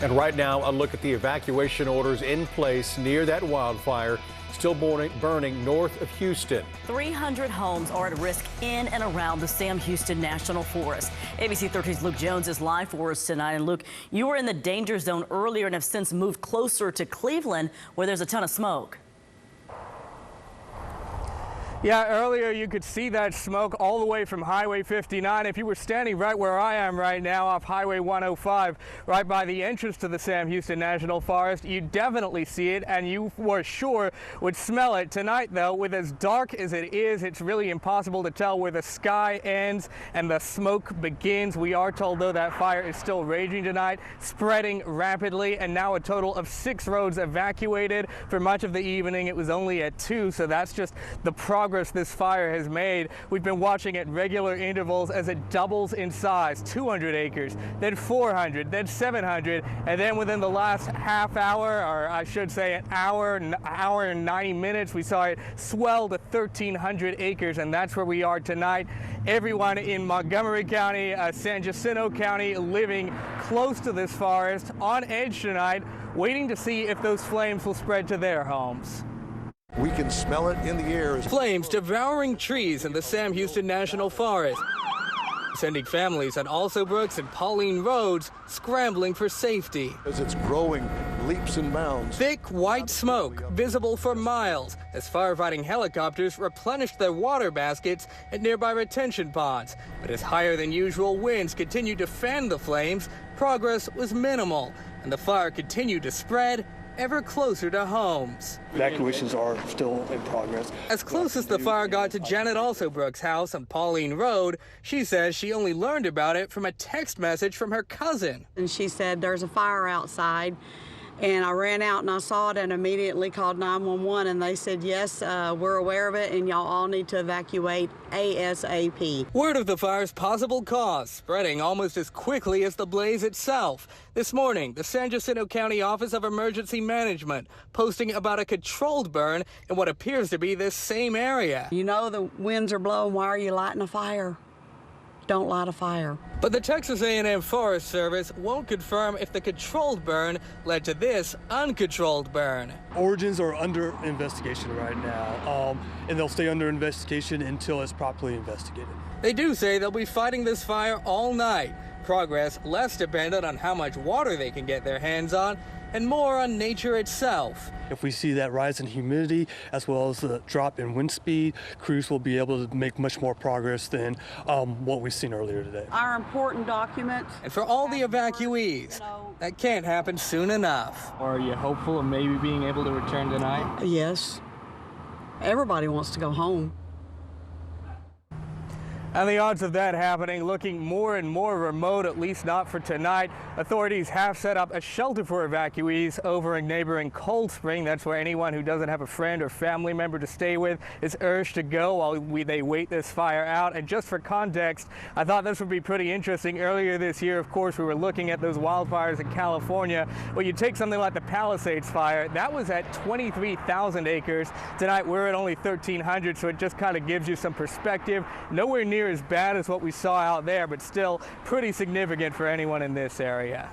And right now, a look at the evacuation orders in place near that wildfire still burning north of Houston. 300 homes are at risk in and around the Sam Houston National Forest. ABC 13's Luke Jones is live for us tonight. And Luke, you were in the danger zone earlier and have since moved closer to Cleveland, where there's a ton of smoke. Yeah, earlier you could see that smoke all the way from Highway 59. If you were standing right where I am right now off Highway 105, right by the entrance to the Sam Houston National Forest, you definitely see it, and you for sure would smell it. Tonight, though, with as dark as it is, it's really impossible to tell where the sky ends and the smoke begins. We are told, though, that fire is still raging tonight, spreading rapidly, and now a total of 6 roads evacuated. For much of the evening, it was only at 2, so that's just the progress this fire has made. We've been watching at regular intervals as it doubles in size. 200 acres, then 400, then 700, and then within the last half hour, or I should say an hour and 90 minutes, we saw it swell to 1,300 acres, and that's where we are tonight. Everyone in Montgomery County, San Jacinto County, living close to this forest, on edge tonight, waiting to see if those flames will spread to their homes. We can smell it in the air. Flames devouring trees in the Sam Houston National Forest, sending families on Also Brooks and Pauline Roads scrambling for safety. As it's growing leaps and bounds. Thick white smoke visible for miles as firefighting helicopters replenished their water baskets at nearby retention ponds. But as higher than usual winds continued to fan the flames, progress was minimal, and the fire continued to spread ever closer to homes. Evacuations are still in progress. As close as the fire got to Janet Alsobrook's house on Pauline Road, she says she only learned about it from a text message from her cousin. And she said, there's a fire outside. And I ran out and I saw it and immediately called 911, and they said, yes, we're aware of it and y'all all need to evacuate ASAP. Word of the fire's possible cause spreading almost as quickly as the blaze itself. This morning, the San Jacinto County Office of Emergency Management posting about a controlled burn in what appears to be this same area. You know the winds are blowing, why are you lighting a fire? Don't light a fire. But the Texas A&M Forest Service won't confirm if the controlled burn led to this uncontrolled burn. Origins are under investigation right now, and they'll stay under investigation until it's properly investigated. They do say they'll be fighting this fire all night. Progress less dependent on how much water they can get their hands on and more on nature itself. If we see that rise in humidity as well as the drop in wind speed, crews will be able to make much more progress than what we've seen earlier today. Our important documents. And for all the evacuees, that can't happen soon enough. Are you hopeful of maybe being able to return tonight? Yes. Everybody wants to go home. And the odds of that happening looking more and more remote, at least not for tonight. Authorities have set up a shelter for evacuees over in neighboring Cold Spring. That's where anyone who doesn't have a friend or family member to stay with is urged to go while they wait this fire out. And just for context, I thought this would be pretty interesting. Earlier this year, of course, we were looking at those wildfires in California. Well, you take something like the Palisades fire, that was at 23,000 acres. Tonight, we're at only 1,300, so it just kind of gives you some perspective. Nowhere near as bad as what we saw out there, but still pretty significant for anyone in this area.